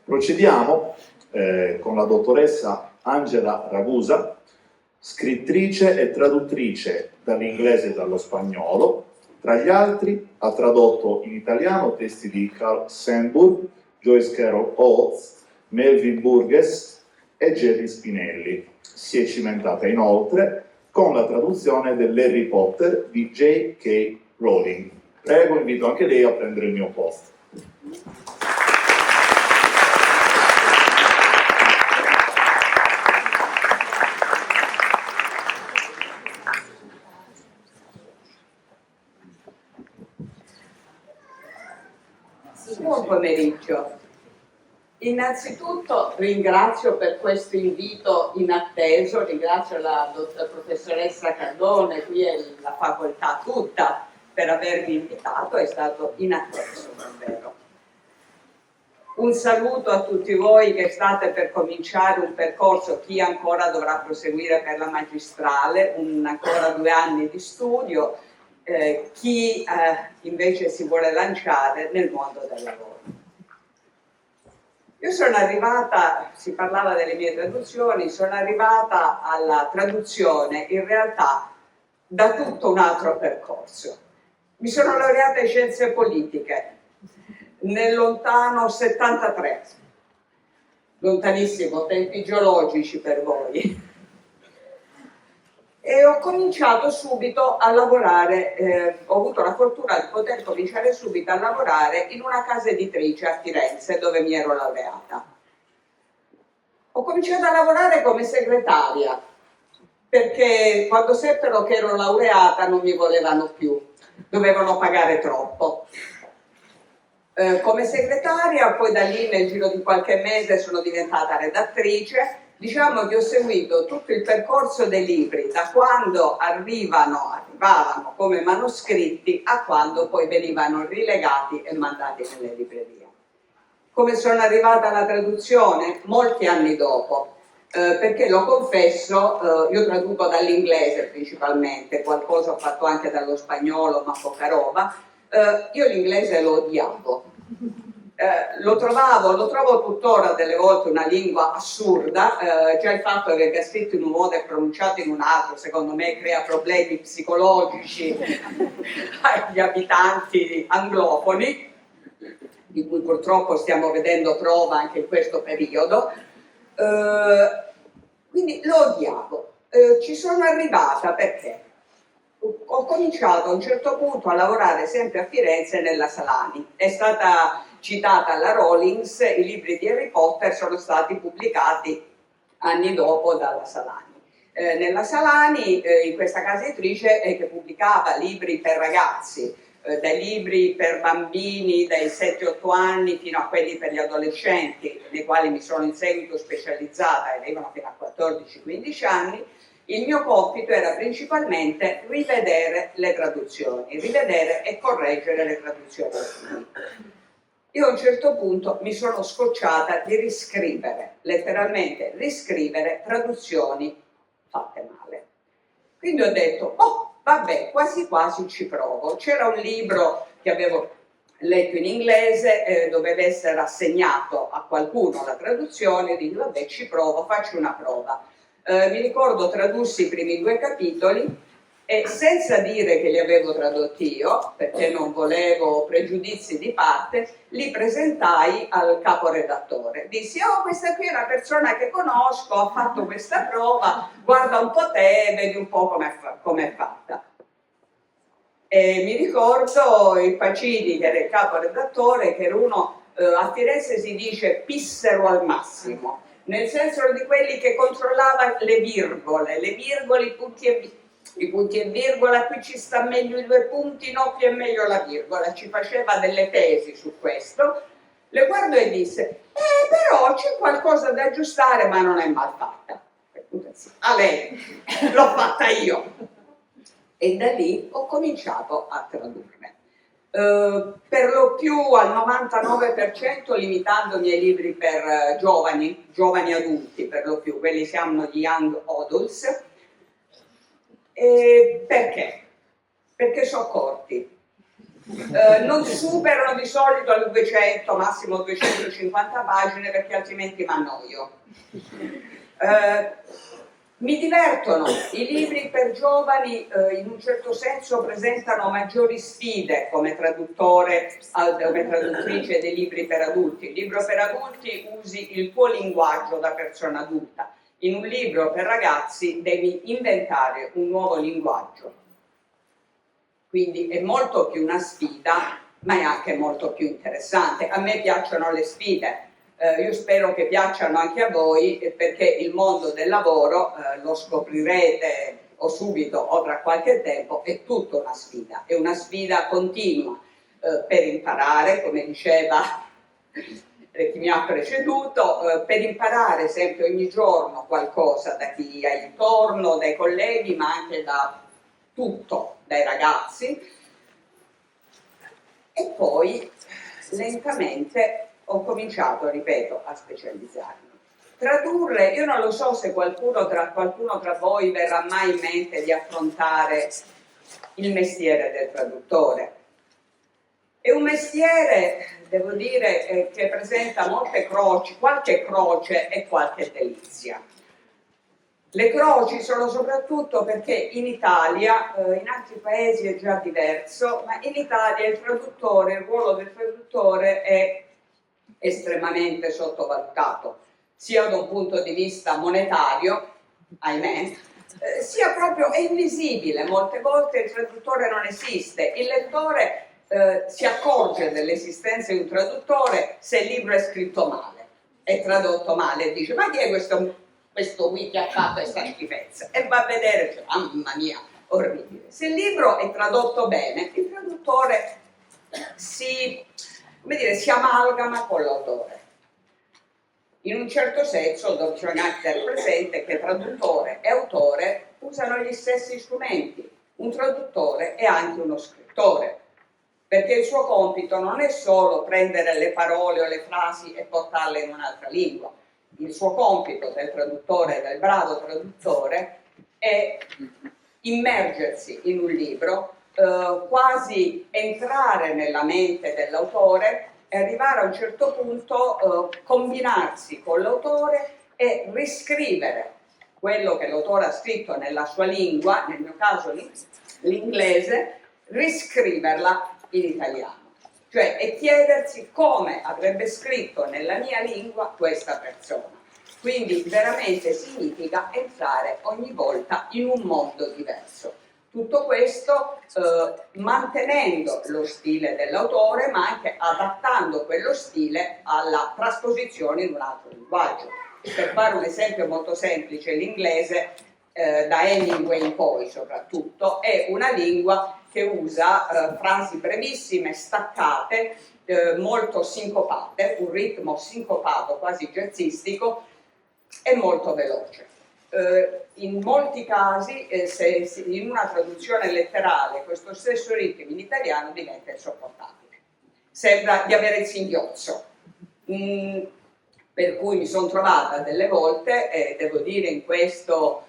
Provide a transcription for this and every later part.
Procediamo con la dottoressa Angela Ragusa, scrittrice e traduttrice dall'inglese e dallo spagnolo. Tra gli altri ha tradotto in italiano testi di Carl Sandburg, Joyce Carol Oates, Melville Burgess e Jerry Spinelli. Si è cimentata inoltre con la traduzione dell'Harry Potter di J.K. Rowling. Prego, invito anche lei a prendere il mio posto. Buon pomeriggio. Innanzitutto ringrazio per questo invito inatteso, ringrazio la professoressa Cardone, qui è la facoltà tutta per avermi invitato, è stato inatteso davvero. Un saluto a tutti voi che state per cominciare un percorso, chi ancora dovrà proseguire per la magistrale, ancora 2 anni di studio, chi invece si vuole lanciare nel mondo del lavoro. Io sono arrivata, si parlava delle mie traduzioni, sono arrivata alla traduzione in realtà da tutto un altro percorso. Mi sono laureata in scienze politiche nel lontano 73, lontanissimo, tempi geologici per voi. E ho cominciato subito a lavorare, ho avuto la fortuna di poter cominciare subito a lavorare in una casa editrice a Firenze dove mi ero laureata. Ho cominciato a lavorare come segretaria perché quando seppero che ero laureata non mi volevano più, dovevano pagare troppo. Come segretaria, poi da lì nel giro di qualche mese sono diventata redattrice. Diciamo che ho seguito tutto il percorso dei libri, da quando arrivavano come manoscritti a quando poi venivano rilegati e mandati nelle librerie. Come sono arrivata alla traduzione? Molti anni dopo, perché lo confesso, io traduco dall'inglese principalmente, qualcosa ho fatto anche dallo spagnolo, ma poca roba. Io l'inglese lo odiavo. Lo trovo tuttora delle volte una lingua assurda, già il fatto che è scritto in un modo e pronunciato in un altro secondo me crea problemi psicologici agli abitanti anglofoni, di cui purtroppo stiamo vedendo prova anche in questo periodo, quindi lo odiavo. Ci sono arrivata perché ho cominciato a un certo punto a lavorare sempre a Firenze nella Salani. È stata citata la Rawlings, i libri di Harry Potter sono stati pubblicati anni dopo dalla Salani. Nella Salani, in questa casa editrice che pubblicava libri per ragazzi, dai libri per bambini dai 7-8 anni fino a quelli per gli adolescenti, nei quali mi sono in seguito specializzata e arrivano fino a 14-15 anni. Il mio compito era principalmente rivedere le traduzioni, rivedere e correggere le traduzioni. Io a un certo punto mi sono scocciata di riscrivere, letteralmente riscrivere traduzioni fatte male. Quindi ho detto, oh vabbè, quasi quasi ci provo. C'era un libro che avevo letto in inglese, doveva essere assegnato a qualcuno la traduzione, dico vabbè ci provo, faccio una prova. Mi ricordo tradussi i primi 2 capitoli e senza dire che li avevo tradotti io, perché non volevo pregiudizi di parte, li presentai al caporedattore. Dissi, oh questa qui è una persona che conosco, ha fatto questa prova, guarda un po' te, vedi un po' com'è fatta. E mi ricordo il Pacini, che era il caporedattore, che era uno, a Firenze si dice pissero al massimo, nel senso di quelli che controllava le virgole, i punti e virgola, qui ci sta meglio i 2 punti, no, qui è meglio la virgola, ci faceva delle tesi su questo. Le guardo e disse, però c'è qualcosa da aggiustare, ma non è mal fatta. A lei, l'ho fatta io. E da lì ho cominciato a tradurre. Per lo più al 99% limitandomi ai libri per giovani adulti, per lo più, quelli si chiamano gli young adults. Perché? Perché sono corti. non superano di solito le 200, massimo 250 pagine, perché altrimenti mi annoio. Mi divertono, i libri per giovani in un certo senso presentano maggiori sfide come traduttore, come traduttrice dei libri per adulti. Il libro per adulti usi il tuo linguaggio da persona adulta, in un libro per ragazzi devi inventare un nuovo linguaggio. Quindi è molto più una sfida, ma è anche molto più interessante. A me piacciono le sfide. Io spero che piacciono anche a voi, perché il mondo del lavoro, lo scoprirete o subito o tra qualche tempo, è tutta una sfida, è una sfida continua per imparare, come diceva chi mi ha preceduto, per imparare sempre ogni giorno qualcosa da chi hai intorno, dai colleghi, ma anche da tutto, dai ragazzi. E poi lentamente ho cominciato, ripeto, a specializzarmi. Tradurre, io non lo so se qualcuno tra voi verrà mai in mente di affrontare il mestiere del traduttore. È un mestiere, devo dire, che presenta molte croci, qualche croce e qualche delizia. Le croci sono soprattutto perché in Italia, in altri paesi è già diverso, ma in Italia il ruolo del traduttore è estremamente sottovalutato, sia da un punto di vista monetario, ahimè, sia proprio è invisibile. Molte volte il traduttore non esiste, il lettore si accorge dell'esistenza di un traduttore se il libro è scritto male, è tradotto male e dice: ma chi è questo qui che ha fatto questa schifezza? E va a vedere, cioè, mamma mia, orribile. Se il libro è tradotto bene, il traduttore si amalgama con l'autore. In un certo senso bisogna tenere presente che traduttore e autore usano gli stessi strumenti. Un traduttore è anche uno scrittore, perché il suo compito non è solo prendere le parole o le frasi e portarle in un'altra lingua. Il suo compito del traduttore, del bravo traduttore, è immergersi in un libro, quasi entrare nella mente dell'autore e arrivare a un certo punto, combinarsi con l'autore e riscrivere quello che l'autore ha scritto nella sua lingua, nel mio caso l'inglese, riscriverla in italiano. Cioè, e chiedersi come avrebbe scritto nella mia lingua questa persona. Quindi veramente significa entrare ogni volta in un mondo diverso. Tutto questo mantenendo lo stile dell'autore, ma anche adattando quello stile alla trasposizione in un altro linguaggio. Per fare un esempio molto semplice, l'inglese, da Hemingway in poi soprattutto, è una lingua che usa frasi brevissime, staccate, molto sincopate, un ritmo sincopato quasi jazzistico e molto veloce. In molti casi, se in una traduzione letterale questo stesso ritmo in italiano diventa insopportabile, sembra di avere il singhiozzo, per cui mi sono trovata delle volte, e devo dire in questo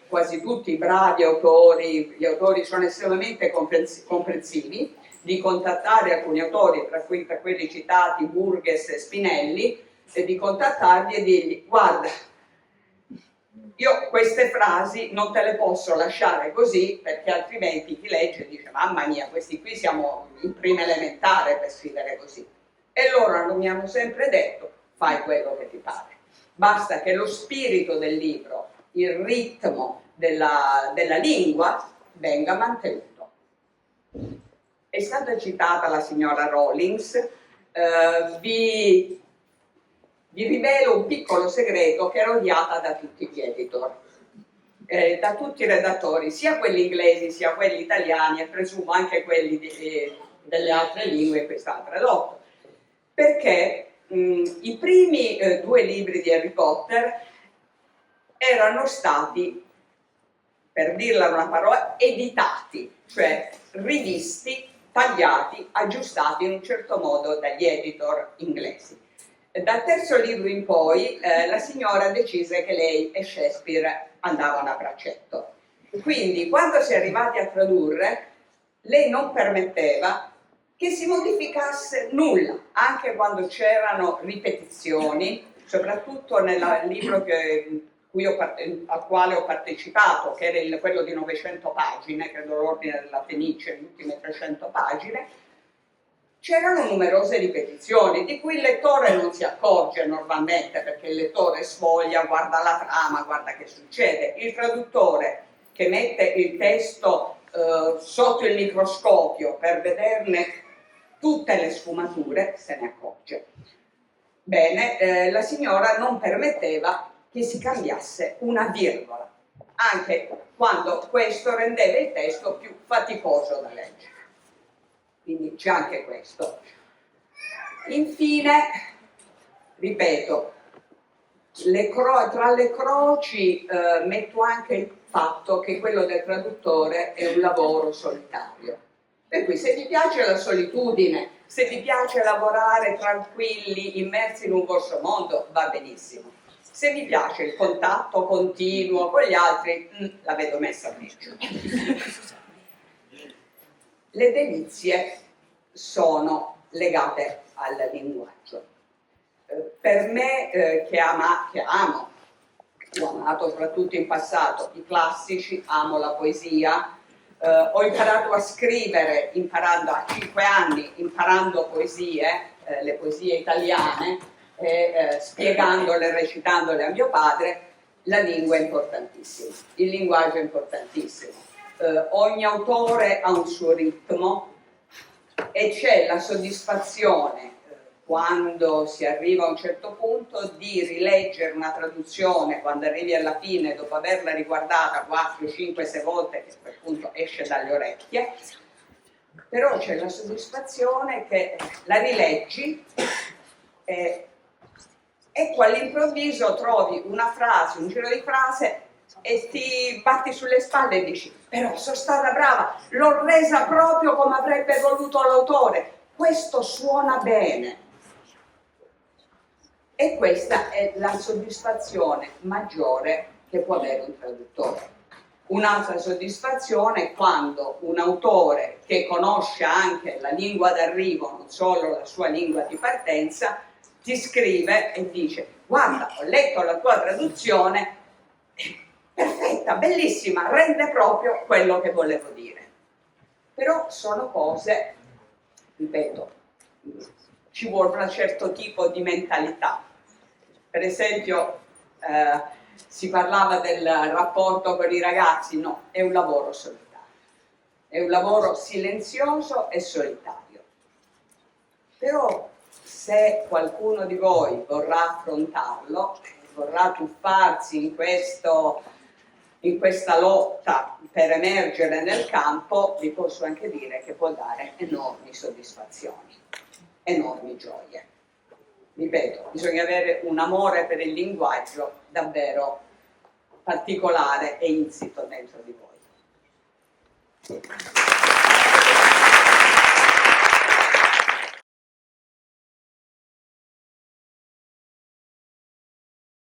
quasi tutti i bravi autori, gli autori sono estremamente comprensivi, di contattare alcuni autori, tra quelli citati Burgess e Spinelli, e di contattarli e dirgli: guarda, io queste frasi non te le posso lasciare così, perché altrimenti chi legge dice: mamma mia, questi qui siamo in prima elementare per scrivere così. E loro mi hanno sempre detto: fai quello che ti pare, basta che lo spirito del libro, il ritmo della lingua venga mantenuto. È stata citata la signora Rawlings, vi rivelo un piccolo segreto: che era odiata da tutti gli editor, da tutti i redattori, sia quelli inglesi sia quelli italiani, e presumo anche quelli delle altre lingue che sta tradotto, perché i primi 2 libri di Harry Potter erano stati, per dirla una parola, editati, cioè rivisti, tagliati, aggiustati in un certo modo dagli editor inglesi. Dal terzo libro in poi la signora decise che lei e Shakespeare andavano a braccetto. Quindi quando si è arrivati a tradurre, lei non permetteva che si modificasse nulla, anche quando c'erano ripetizioni, soprattutto nel libro al quale ho partecipato, che era quello di 900 pagine, credo l'Ordine della Fenice, le ultime 300 pagine, c'erano numerose ripetizioni di cui il lettore non si accorge normalmente, perché il lettore sfoglia, guarda la trama, guarda che succede. Il traduttore che mette il testo sotto il microscopio per vederne tutte le sfumature se ne accorge. Bene, la signora non permetteva che si cambiasse una virgola, anche quando questo rendeva il testo più faticoso da leggere. Quindi c'è anche questo. Infine, ripeto, tra le croci metto anche il fatto che quello del traduttore è un lavoro solitario. Per cui se vi piace la solitudine, se vi piace lavorare tranquilli, immersi in un vostro mondo, va benissimo. Se vi piace il contatto continuo con gli altri, la vedo messa peggio. Le delizie sono legate al linguaggio. Per me, che amo, ho amato soprattutto in passato i classici, amo la poesia, ho imparato a scrivere a 5 anni, imparando poesie, le poesie italiane, spiegandole, recitandole a mio padre. La lingua è importantissima, il linguaggio è importantissimo. Ogni autore ha un suo ritmo e c'è la soddisfazione quando si arriva a un certo punto di rileggere una traduzione, quando arrivi alla fine dopo averla riguardata 4, 5, 6 volte, che a quel punto esce dalle orecchie, però c'è la soddisfazione che la rileggi e all'improvviso trovi una frase, un giro di frase e ti batti sulle spalle e dici: però sono stata brava, l'ho resa proprio come avrebbe voluto l'autore, questo suona bene. E questa è la soddisfazione maggiore che può avere un traduttore. Un'altra soddisfazione è quando un autore che conosce anche la lingua d'arrivo, non solo la sua lingua di partenza, ti scrive e dice: guarda, ho letto la tua traduzione, perfetta, bellissima, rende proprio quello che volevo dire. Però sono cose, ripeto, ci vuole un certo tipo di mentalità. Per esempio, si parlava del rapporto con i ragazzi, no, è un lavoro solitario, è un lavoro silenzioso e solitario. Però se qualcuno di voi vorrà affrontarlo, vorrà tuffarsi in questa lotta per emergere nel campo, vi posso anche dire che può dare enormi soddisfazioni, enormi gioie. Ripeto, bisogna avere un amore per il linguaggio davvero particolare e insito dentro di voi.